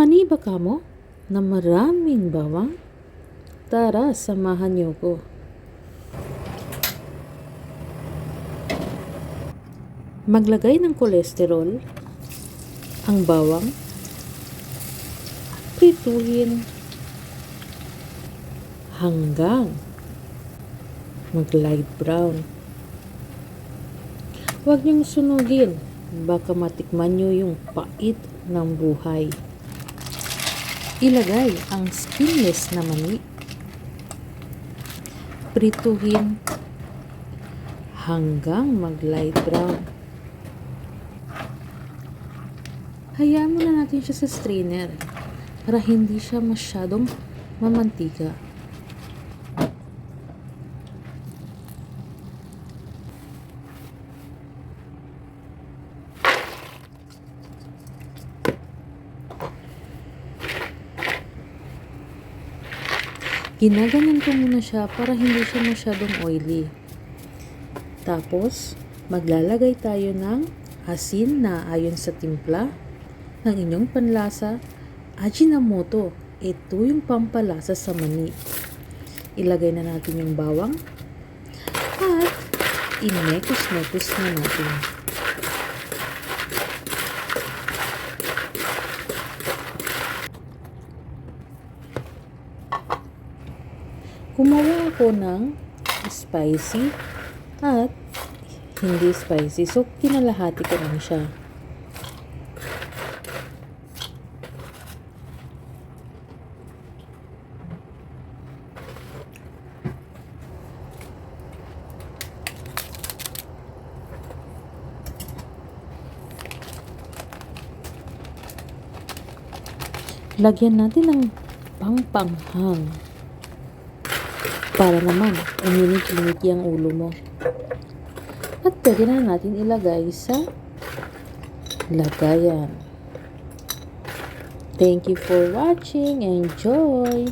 Mani ba kamo na maraming bawang? Tara, samahan niyo ko. Maglagay ng kolesterol, ang bawang, prituhin hanggang mag-light brown. Huwag niyong sunugin, baka matikman niyo yung pait ng buhay. Ilagay ang skinless na mani. Prituhin hanggang mag-light brown. Hayaan muna natin siya sa strainer para hindi siya masyadong mamantika. Ginaganyan ko muna siya para hindi siya masyadong oily. Tapos, maglalagay tayo ng asin na ayon sa timpla ng inyong panlasa. Ajinomoto, ito yung pampalasa sa mani. Ilagay na natin yung bawang at inekos-nekos na natin. Gumawa ako ng spicy at hindi spicy. So, kinalahati ko lang siya. Lagyan natin ng pangpanghang. Para naman, uminit-init yung ulo mo. At pwede na natin ilagay sa lagayan. Thank you for watching. Enjoy!